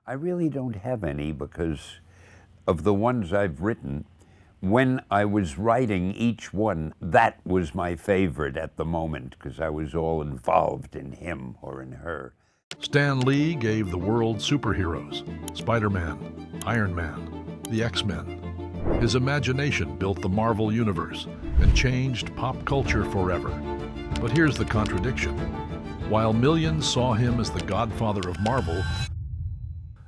I really don't have any because of the ones I've written. When I was writing each one, that was my favorite at the moment because I was all involved in him or in her. Stan Lee gave the world superheroes, Spider-Man, Iron Man, the X-Men. His imagination built the Marvel Universe and changed pop culture forever. But here's the contradiction. While millions saw him as the godfather of Marvel,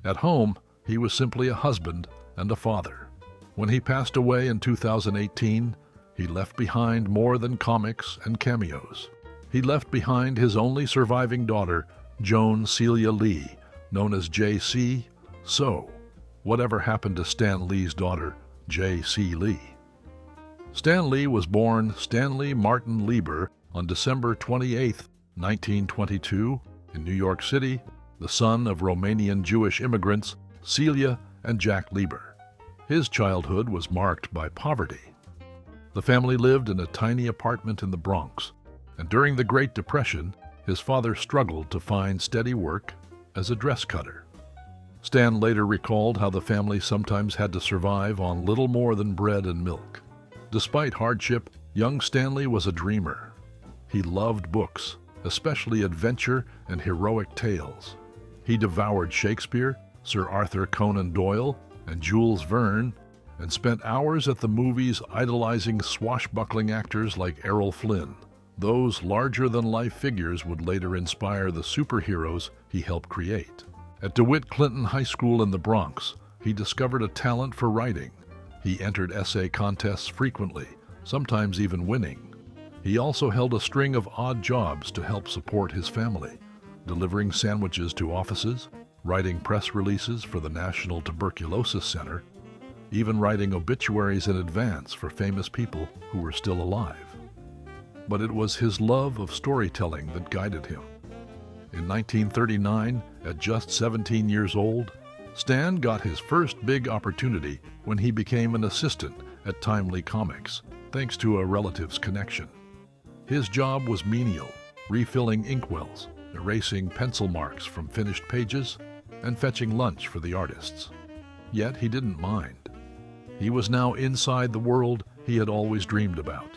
at home, he was simply a husband and a father. When he passed away in 2018, he left behind more than comics and cameos. He left behind his only surviving daughter, Joan Celia Lee, known as J.C. So, whatever happened to Stan Lee's daughter, J.C. Lee? Stan Lee was born Stanley Martin Lieber on December 28, 1922, in New York City, the son of Romanian Jewish immigrants Celia and Jack Lieber. His childhood was marked by poverty. The family lived in a tiny apartment in the Bronx, and during the Great Depression, his father struggled to find steady work as a dress cutter. Stan later recalled how the family sometimes had to survive on little more than bread and milk. Despite hardship, young Stanley was a dreamer. He loved books, especially adventure and heroic tales. He devoured Shakespeare, Sir Arthur Conan Doyle, and Jules Verne, and spent hours at the movies idolizing swashbuckling actors like Errol Flynn. Those larger-than-life figures would later inspire the superheroes he helped create. At DeWitt Clinton High School in the Bronx, he discovered a talent for writing. He entered essay contests frequently, sometimes even winning. He also held a string of odd jobs to help support his family, delivering sandwiches to offices, writing press releases for the National Tuberculosis Center, even writing obituaries in advance for famous people who were still alive. But it was his love of storytelling that guided him. In 1939, at just 17 years old, Stan got his first big opportunity when he became an assistant at Timely Comics, thanks to a relative's connection. His job was menial, refilling inkwells, erasing pencil marks from finished pages, and fetching lunch for the artists. Yet he didn't mind. He was now inside the world he had always dreamed about.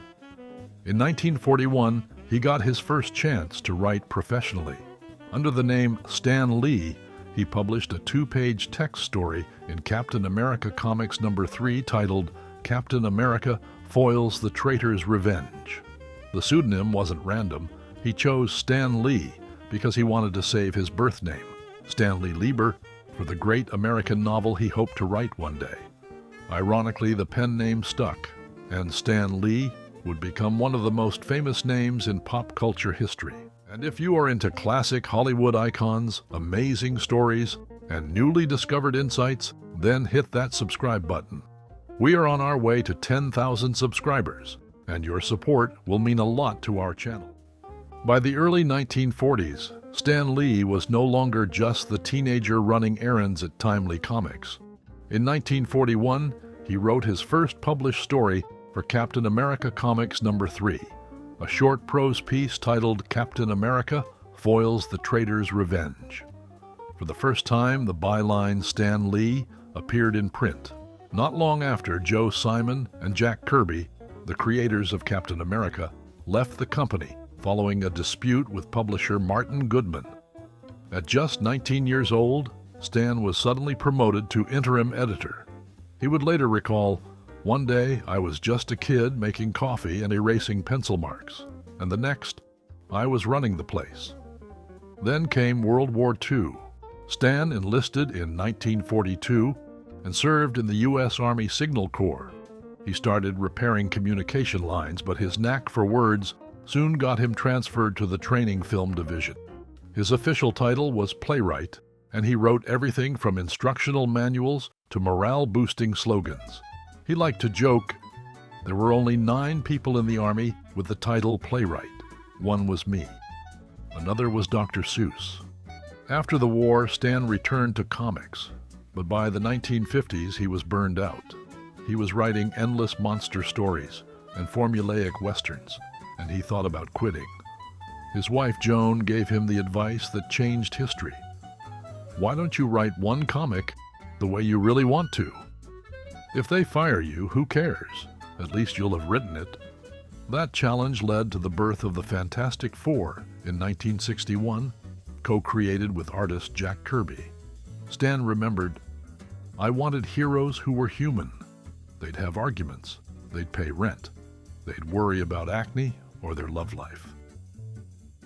In 1941, he got his first chance to write professionally. Under the name Stan Lee, he published a 2-page text story in Captain America Comics #3 titled Captain America Foils the Traitor's Revenge. The pseudonym wasn't random. He chose Stan Lee because he wanted to save his birth name, Stanley Lieber, for the great American novel he hoped to write one day. Ironically, the pen name stuck, and Stan Lee would become one of the most famous names in pop culture history. And if you are into classic Hollywood icons, amazing stories, and newly discovered insights, then hit that subscribe button. We are on our way to 10,000 subscribers, and your support will mean a lot to our channel. By the early 1940s, Stan Lee was no longer just the teenager running errands at Timely Comics. In 1941, he wrote his first published story for Captain America Comics #3, a short prose piece titled Captain America Foils the Traitor's Revenge. For the first time, the byline Stan Lee appeared in print. Not long after, Joe Simon and Jack Kirby, the creators of Captain America, left the company following a dispute with publisher Martin Goodman. At just 19 years old, Stan was suddenly promoted to interim editor. He would later recall, "One day I was just a kid making coffee and erasing pencil marks, and the next, I was running the place." Then came World War II. Stan enlisted in 1942 and served in the U.S. Army Signal Corps. He started repairing communication lines, but his knack for words soon got him transferred to the training film division. His official title was playwright, and he wrote everything from instructional manuals to morale-boosting slogans. He liked to joke, "There were only 9 people in the Army with the title playwright. One was me. Another was Dr. Seuss." After the war, Stan returned to comics, but by the 1950s he was burned out. He was writing endless monster stories and formulaic westerns, and he thought about quitting. His wife Joan gave him the advice that changed history. why don't you write one comic the way you really want to? If they fire you, who cares? At least you'll have written it. That challenge led to the birth of the Fantastic Four in 1961, co-created with artist Jack Kirby. Stan remembered, "I wanted heroes who were human. They'd have arguments, they'd pay rent, they'd worry about acne or their love life."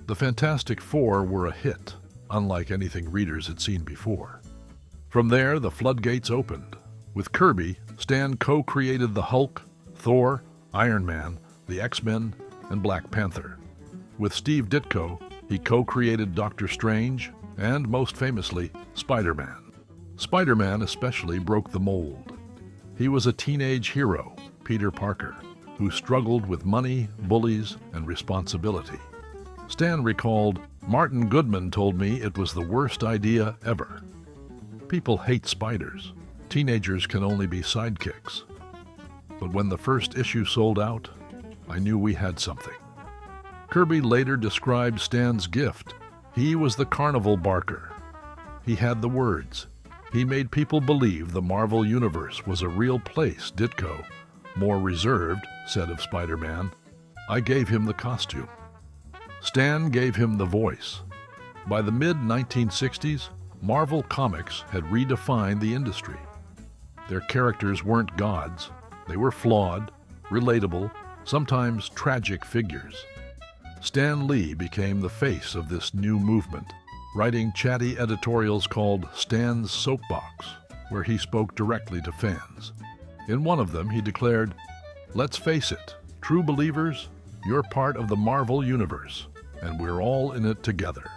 The Fantastic Four were a hit, unlike anything readers had seen before. From there, the floodgates opened. With Kirby, Stan co-created the Hulk, Thor, Iron Man, the X-Men, and Black Panther. With Steve Ditko, he co-created Doctor Strange and, most famously, Spider-Man. Spider-Man especially broke the mold. He was a teenage hero, Peter Parker, who struggled with money, bullies, and responsibility. Stan recalled, "Martin Goodman told me it was the worst idea ever. People hate spiders. Teenagers can only be sidekicks. But when the first issue sold out, I knew we had something." Kirby later described Stan's gift. He was the carnival barker. He had the words. He made people believe the Marvel Universe was a real place. Ditko, more reserved, said of Spider-Man, "I gave him the costume." Stan gave him the voice. By the mid-1960s, Marvel Comics had redefined the industry. Their characters weren't gods. They were flawed, relatable, sometimes tragic figures. Stan Lee became the face of this new movement, writing chatty editorials called Stan's Soapbox, where he spoke directly to fans. In one of them, he declared, "Let's face it, true believers, you're part of the Marvel Universe, and we're all in it together."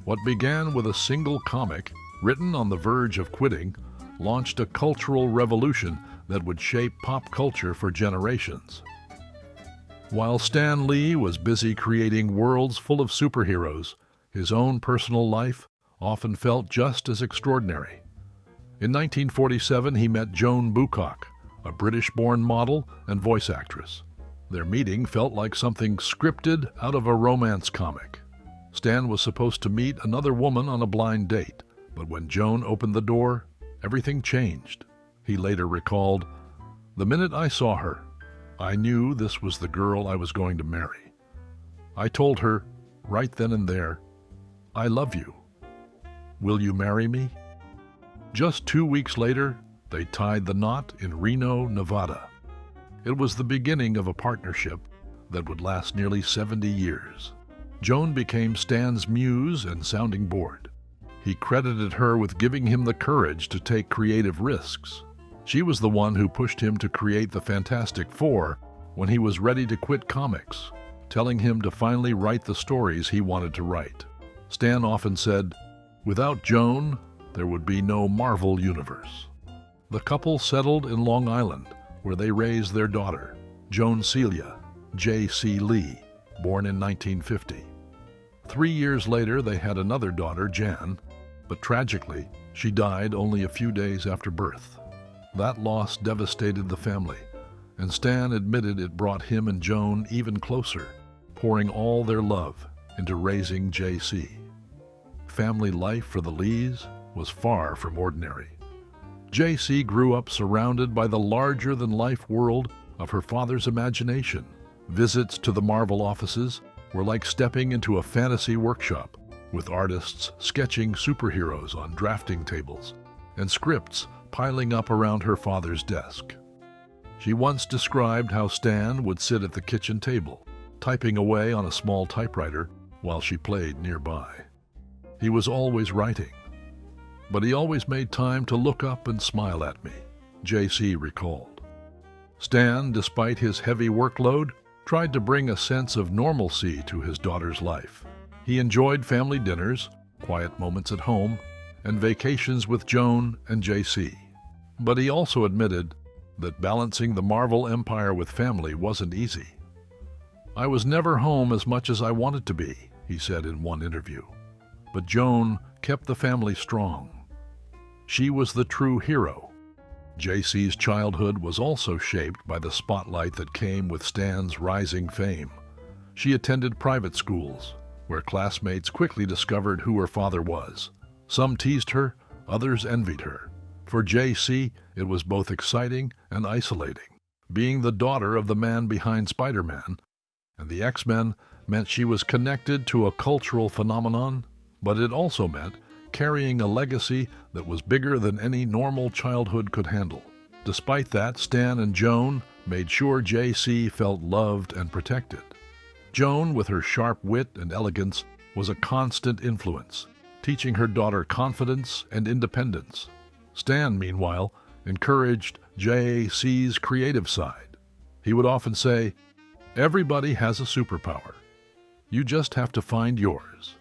What began with a single comic, written on the verge of quitting, launched a cultural revolution that would shape pop culture for generations. While Stan Lee was busy creating worlds full of superheroes, his own personal life often felt just as extraordinary. In 1947, he met Joan Boocock, a British-born model and voice actress. Their meeting felt like something scripted out of a romance comic. Stan was supposed to meet another woman on a blind date, but when Joan opened the door, everything changed. He later recalled, "The minute I saw her, I knew this was the girl I was going to marry. I told her, right then and there, 'I love you. Will you marry me?' Just 2 weeks later, they tied the knot in Reno, Nevada. It was the beginning of a partnership that would last nearly 70 years. Joan became Stan's muse and sounding board. He credited her with giving him the courage to take creative risks. She was the one who pushed him to create the Fantastic Four when he was ready to quit comics, telling him to finally write the stories he wanted to write. Stan often said, "Without Joan, there would be no Marvel Universe." The couple settled in Long Island, where they raised their daughter, Joan Celia, J.C. Lee, born in 1950. 3 years later, they had another daughter, Jan, but tragically, she died only a few days after birth. That loss devastated the family, and Stan admitted it brought him and Joan even closer, pouring all their love into raising J.C. Family life for the Lees was far from ordinary. J.C. grew up surrounded by the larger-than-life world of her father's imagination. Visits to the Marvel offices were like stepping into a fantasy workshop, with artists sketching superheroes on drafting tables and scripts piling up around her father's desk. She once described how Stan would sit at the kitchen table, typing away on a small typewriter while she played nearby. He was always writing, but he always made time to look up and smile at me, J.C. recalled. Stan, despite his heavy workload, tried to bring a sense of normalcy to his daughter's life. He enjoyed family dinners, quiet moments at home, and vacations with Joan and J.C. But he also admitted that balancing the Marvel empire with family wasn't easy. "I was never home as much as I wanted to be," he said in one interview. But Joan kept the family strong. She was the true hero. J.C.'s childhood was also shaped by the spotlight that came with Stan's rising fame. She attended private schools, where classmates quickly discovered who her father was, Some teased her, others envied her. For JC, it was both exciting and isolating. Being the daughter of the man behind Spider-Man and the X-Men meant she was connected to a cultural phenomenon, but it also meant carrying a legacy that was bigger than any normal childhood could handle. Despite that, Stan and Joan made sure JC felt loved and protected. Joan, with her sharp wit and elegance, was a constant influence, teaching her daughter confidence and independence. Stan, meanwhile, encouraged JC's creative side. He would often say, "Everybody has a superpower. You just have to find yours."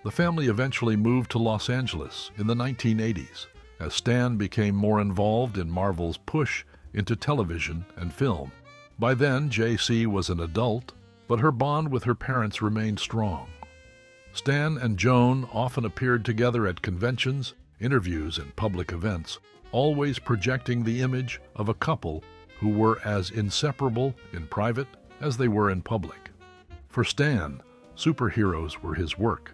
The family eventually moved to Los Angeles in the 1980s as Stan became more involved in Marvel's push into television and film. By then, JC was an adult, but her bond with her parents remained strong. Stan and Joan often appeared together at conventions, interviews, and public events, always projecting the image of a couple who were as inseparable in private as they were in public. For Stan, superheroes were his work.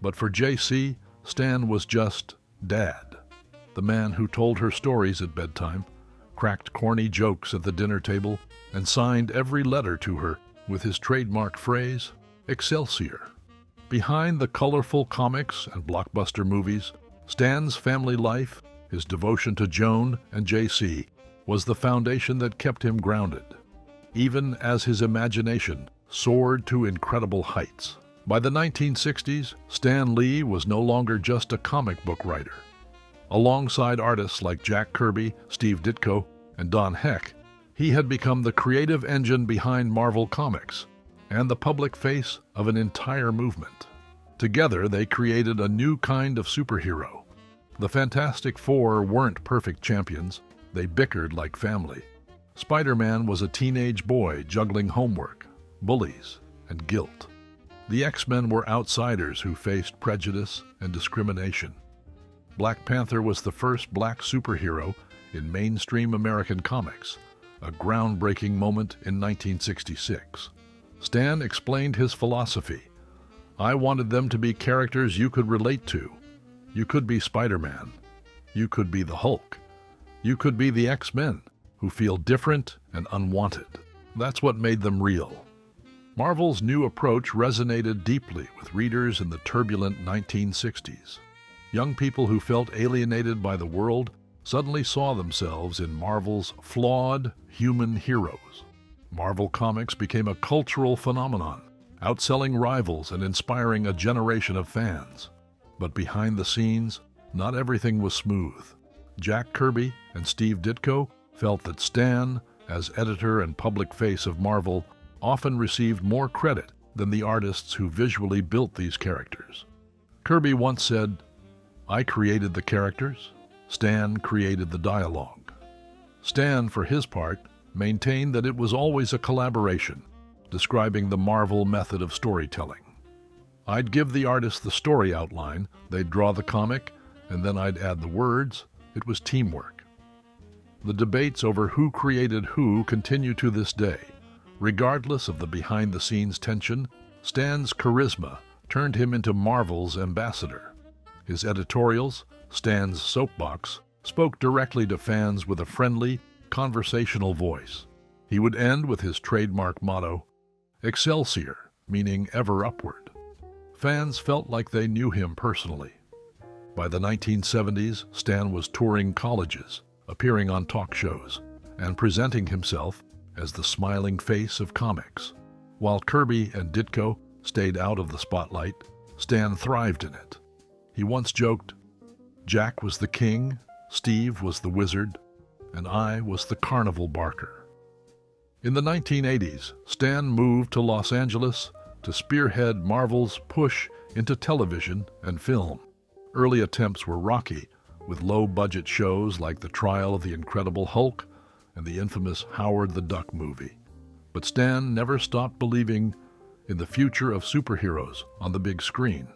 But for JC, Stan was just Dad, the man who told her stories at bedtime, cracked corny jokes at the dinner table, and signed every letter to her with his trademark phrase, "Excelsior." Behind the colorful comics and blockbuster movies, Stan's family life, his devotion to Joan and JC, was the foundation that kept him grounded, even as his imagination soared to incredible heights. By the 1960s, Stan Lee was no longer just a comic book writer. Alongside artists like Jack Kirby, Steve Ditko, and Don Heck, he had become the creative engine behind Marvel Comics and the public face of an entire movement. Together, they created a new kind of superhero. The Fantastic Four weren't perfect champions. They bickered like family. Spider-Man was a teenage boy juggling homework, bullies, and guilt. The X-Men were outsiders who faced prejudice and discrimination. Black Panther was the first black superhero in mainstream American comics, a groundbreaking moment in 1966. Stan explained his philosophy. "I wanted them to be characters you could relate to. You could be Spider-Man. You could be the Hulk. You could be the X-Men, who feel different and unwanted. That's what made them real." Marvel's new approach resonated deeply with readers in the turbulent 1960s. Young people who felt alienated by the world suddenly saw themselves in Marvel's flawed human heroes. Marvel Comics became a cultural phenomenon, outselling rivals and inspiring a generation of fans. But behind the scenes, not everything was smooth. Jack Kirby and Steve Ditko felt that Stan, as editor and public face of Marvel, often received more credit than the artists who visually built these characters. Kirby once said, "I created the characters, Stan created the dialogue." Stan, for his part, maintained that it was always a collaboration, describing the Marvel method of storytelling. "I'd give the artist the story outline, they'd draw the comic, and then I'd add the words. It was teamwork." The debates over who created who continue to this day. Regardless of the behind-the-scenes tension, Stan's charisma turned him into Marvel's ambassador. His editorials, Stan's Soapbox, spoke directly to fans with a friendly, conversational voice. He would end with his trademark motto, "Excelsior," meaning ever upward. Fans felt like they knew him personally. By the 1970s, Stan was touring colleges, appearing on talk shows, and presenting himself as the smiling face of comics. While Kirby and Ditko stayed out of the spotlight, Stan thrived in it. He once joked, "Jack was the king, Steve was the wizard, and I was the carnival barker." In the 1980s, Stan moved to Los Angeles to spearhead Marvel's push into television and film. Early attempts were rocky, with low-budget shows like The Trial of the Incredible Hulk and the infamous Howard the Duck movie. But Stan never stopped believing in the future of superheroes on the big screen.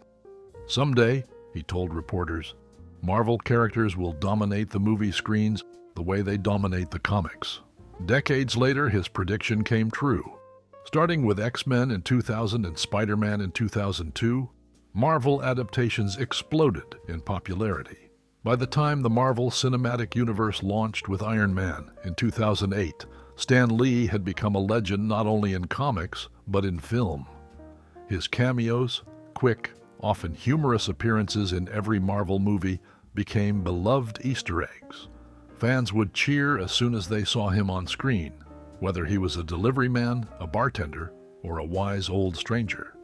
"Someday," he told reporters, "Marvel characters will dominate the movie screens the way they dominate the comics." Decades later, his prediction came true. Starting with X-Men in 2000 and Spider-Man in 2002, Marvel adaptations exploded in popularity. By the time the Marvel Cinematic Universe launched with Iron Man in 2008, Stan Lee had become a legend not only in comics, but in film. His cameos, quick, often humorous appearances in every Marvel movie became beloved Easter eggs. Fans would cheer as soon as they saw him on screen, whether he was a delivery man, a bartender, or a wise old stranger.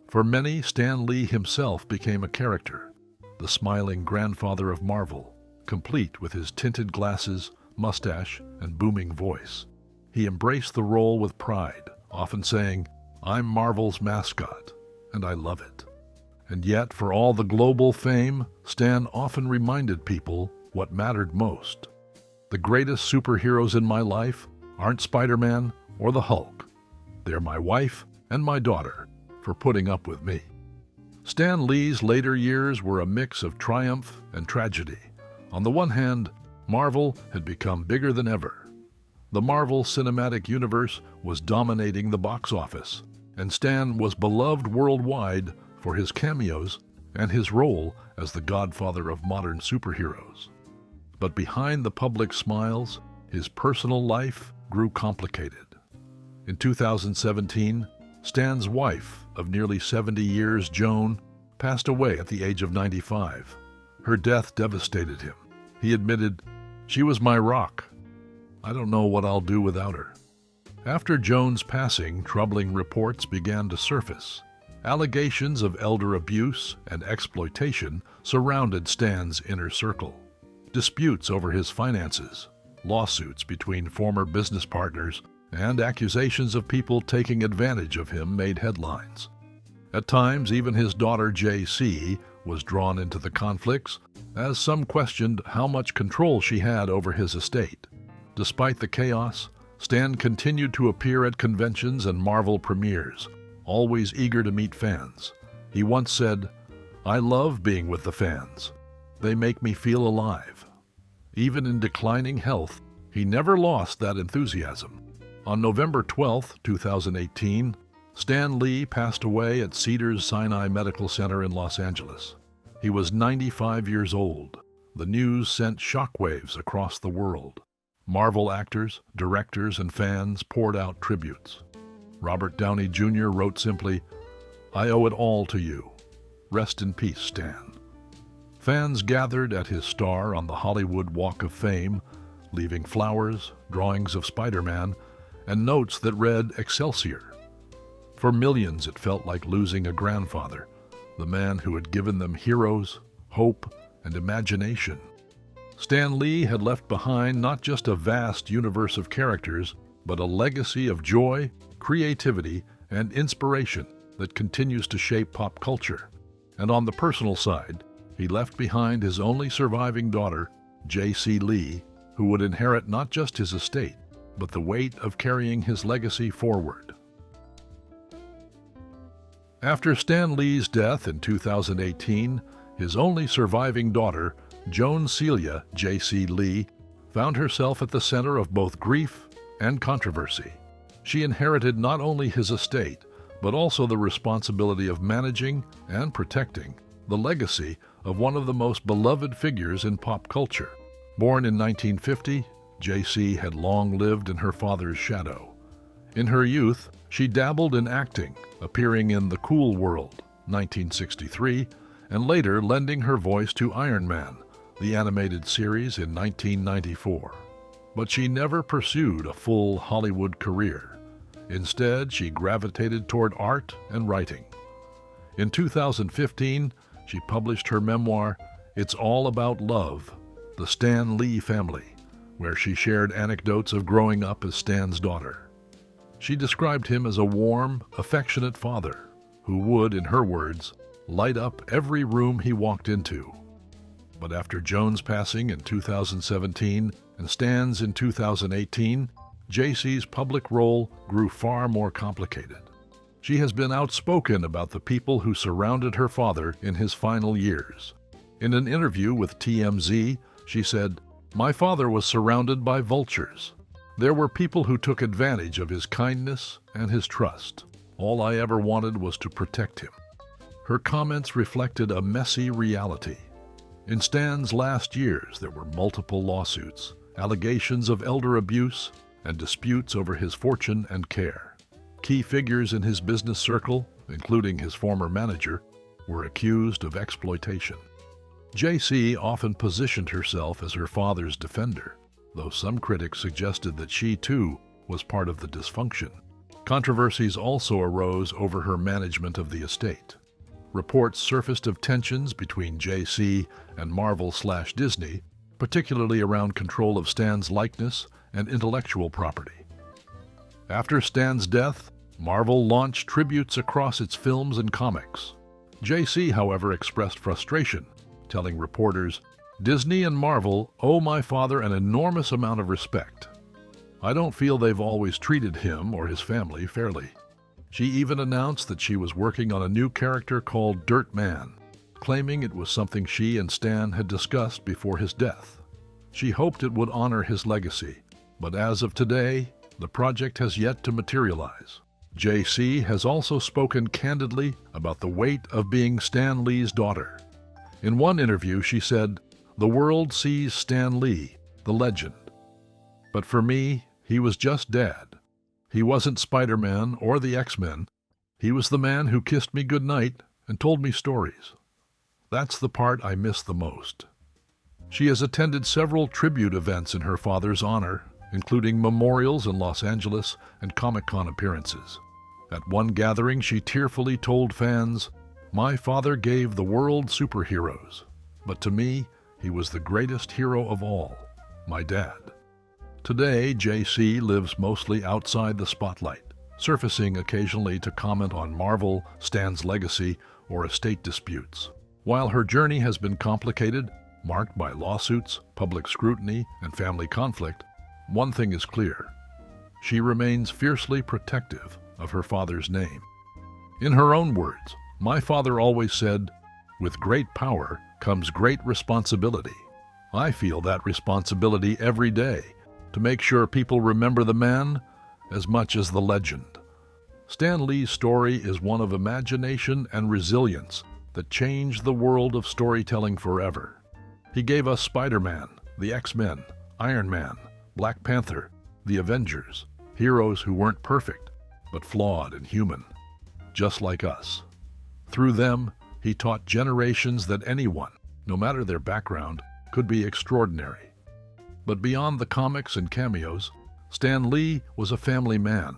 For many, Stan Lee himself became a character, the smiling grandfather of Marvel, complete with his tinted glasses, mustache, and booming voice. He embraced the role with pride, often saying, "I'm Marvel's mascot, and I love it." And yet, for all the global fame, Stan often reminded people what mattered most. The greatest superheroes in my life aren't Spider-Man or the Hulk. They're my wife and my daughter for putting up with me. Stan Lee's later years were a mix of triumph and tragedy. On the one hand, Marvel had become bigger than ever. The Marvel Cinematic Universe was dominating the box office, and Stan was beloved worldwide for his cameos and his role as the godfather of modern superheroes. But behind the public smiles, his personal life grew complicated. In 2017, Stan's wife of nearly 70 years, Joan, passed away at the age of 95. Her death devastated him. He admitted, "She was my rock. I don't know what I'll do without her." After Joan's passing, troubling reports began to surface. Allegations of elder abuse and exploitation surrounded Stan's inner circle. Disputes over his finances, lawsuits between former business partners, and accusations of people taking advantage of him made headlines. At times, even his daughter JC was drawn into the conflicts, as some questioned how much control she had over his estate. Despite the chaos, Stan continued to appear at conventions and Marvel premieres, always eager to meet fans. He once said, "I love being with the fans. They make me feel alive." Even in declining health, he never lost that enthusiasm. On November 12, 2018, Stan Lee passed away at Cedars-Sinai Medical Center in Los Angeles. He was 95 years old. The news sent shockwaves across the world. Marvel actors, directors, and fans poured out tributes. Robert Downey Jr. wrote simply, "I owe it all to you. Rest in peace, Stan." Fans gathered at his star on the Hollywood Walk of Fame, leaving flowers, drawings of Spider-Man, and notes that read Excelsior. For millions, it felt like losing a grandfather, the man who had given them heroes, hope, and imagination. Stan Lee had left behind not just a vast universe of characters, but a legacy of joy, creativity, and inspiration that continues to shape pop culture. And on the personal side, he left behind his only surviving daughter, JC Lee, who would inherit not just his estate, but the weight of carrying his legacy forward. After Stan Lee's death in 2018, his only surviving daughter, Joan Celia, JC Lee, found herself at the center of both grief and controversy. She inherited not only his estate, but also the responsibility of managing and protecting the legacy of one of the most beloved figures in pop culture. Born in 1950, JC had long lived in her father's shadow. In her youth, she dabbled in acting, appearing in The Cool World, 1963, and later lending her voice to Iron Man, the animated series in 1994. But she never pursued a full Hollywood career. Instead, she gravitated toward art and writing. In 2015, she published her memoir, It's All About Love, The Stan Lee Family, where she shared anecdotes of growing up as Stan's daughter. She described him as a warm, affectionate father who would, in her words, light up every room he walked into. But after Joan's passing in 2017 and Stan's in 2018, JC's public role grew far more complicated. She has been outspoken about the people who surrounded her father in his final years. In an interview with TMZ, she said, "My father was surrounded by vultures. There were people who took advantage of his kindness and his trust. All I ever wanted was to protect him." Her comments reflected a messy reality. In Stan's last years, there were multiple lawsuits, allegations of elder abuse, and disputes over his fortune and care. Key figures in his business circle, including his former manager, were accused of exploitation. JC often positioned herself as her father's defender, though some critics suggested that she, too, was part of the dysfunction. Controversies also arose over her management of the estate. Reports surfaced of tensions between JC and Marvel/Disney, particularly around control of Stan's likeness and intellectual property. After Stan's death, Marvel launched tributes across its films and comics. JC, however, expressed frustration, telling reporters, "Disney and Marvel owe my father an enormous amount of respect. I don't feel they've always treated him or his family fairly." She even announced that she was working on a new character called Dirt Man, claiming it was something she and Stan had discussed before his death. She hoped it would honor his legacy, but as of today, the project has yet to materialize. JC has also spoken candidly about the weight of being Stan Lee's daughter. In one interview, she said, "The world sees Stan Lee, the legend. But for me, he was just Dad. He wasn't Spider-Man or the X-Men. He was the man who kissed me goodnight and told me stories. That's the part I miss the most." She has attended several tribute events in her father's honor, including memorials in Los Angeles and Comic-Con appearances. At one gathering, she tearfully told fans, "My father gave the world superheroes, but to me, he was the greatest hero of all, my dad." Today, JC lives mostly outside the spotlight, surfacing occasionally to comment on Marvel, Stan's legacy, or estate disputes. While her journey has been complicated, marked by lawsuits, public scrutiny, and family conflict, one thing is clear. She remains fiercely protective of her father's name. In her own words, "My father always said, 'With great power comes great responsibility.' I feel that responsibility every day, to make sure people remember the man as much as the legend." Stan Lee's story is one of imagination and resilience that changed the world of storytelling forever. He gave us Spider-Man, the X-Men, Iron Man, Black Panther, the Avengers, heroes who weren't perfect, but flawed and human, just like us. Through them, he taught generations that anyone, no matter their background, could be extraordinary. But beyond the comics and cameos, Stan Lee was a family man.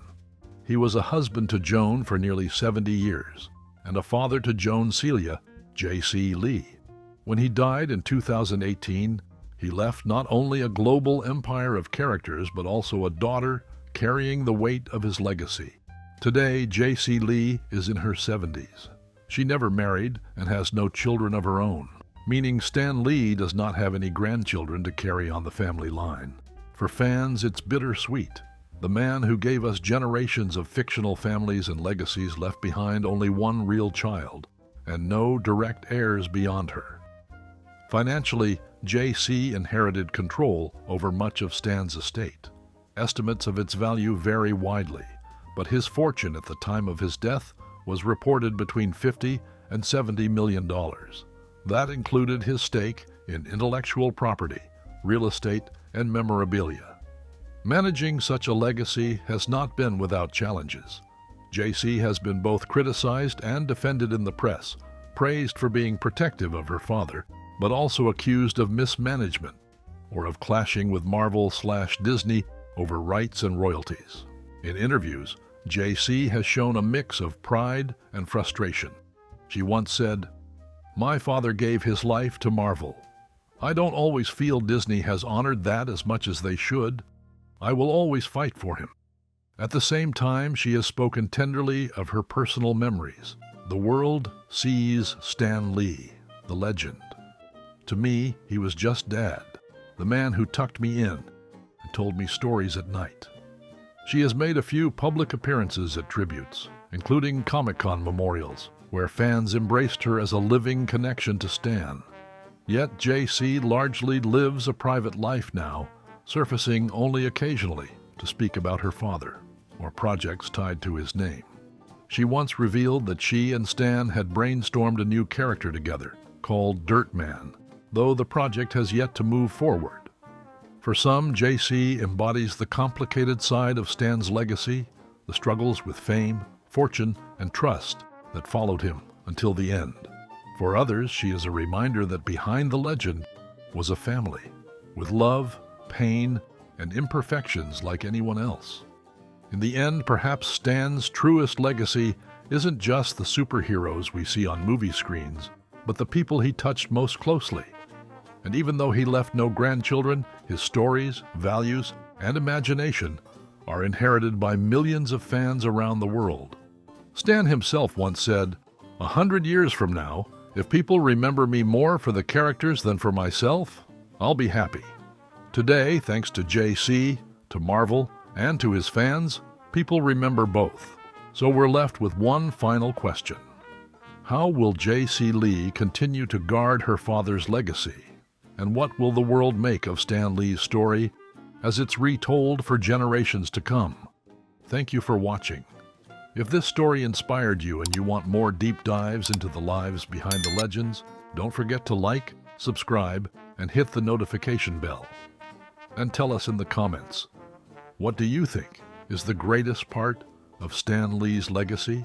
He was a husband to Joan for nearly 70 years, and a father to Joan Celia, J.C. Lee. When he died in 2018, he left not only a global empire of characters, but also a daughter carrying the weight of his legacy. Today, J.C. Lee is in her 70s. She never married and has no children of her own, meaning Stan Lee does not have any grandchildren to carry on the family line. For fans, it's bittersweet. The man who gave us generations of fictional families and legacies left behind only one real child, and no direct heirs beyond her. Financially, JC inherited control over much of Stan's estate. Estimates of its value vary widely, but his fortune at the time of his death was reported between $50 and $70 million. That included his stake in intellectual property, real estate, and memorabilia. Managing such a legacy has not been without challenges. JC has been both criticized and defended in the press, praised for being protective of her father, but also accused of mismanagement or of clashing with Marvel/Disney over rights and royalties. In interviews, JC has shown a mix of pride and frustration. She once said, "My father gave his life to Marvel. I don't always feel Disney has honored that as much as they should. I will always fight for him." At the same time, she has spoken tenderly of her personal memories. "The world sees Stan Lee, the legend. To me, he was just Dad, the man who tucked me in and told me stories at night." She has made a few public appearances at tributes, including Comic-Con memorials, where fans embraced her as a living connection to Stan. Yet JC largely lives a private life now, surfacing only occasionally to speak about her father or projects tied to his name. She once revealed that she and Stan had brainstormed a new character together, called Dirt Man, though the project has yet to move forward. For some, JC embodies the complicated side of Stan's legacy, the struggles with fame, fortune, and trust that followed him until the end. For others, she is a reminder that behind the legend was a family, with love, pain, and imperfections like anyone else. In the end, perhaps Stan's truest legacy isn't just the superheroes we see on movie screens, but the people he touched most closely. And even though he left no grandchildren, his stories, values, and imagination are inherited by millions of fans around the world. Stan himself once said, 100 years from now, if people remember me more for the characters than for myself, I'll be happy. Today, thanks to JC, to Marvel, and to his fans, people remember both. So we're left with one final question. How will J.C. Lee continue to guard her father's legacy? And what will the world make of Stan Lee's story as it's retold for generations to come? Thank you for watching. If this story inspired you and you want more deep dives into the lives behind the legends, don't forget to like, subscribe, and hit the notification bell. And tell us in the comments, what do you think is the greatest part of Stan Lee's legacy?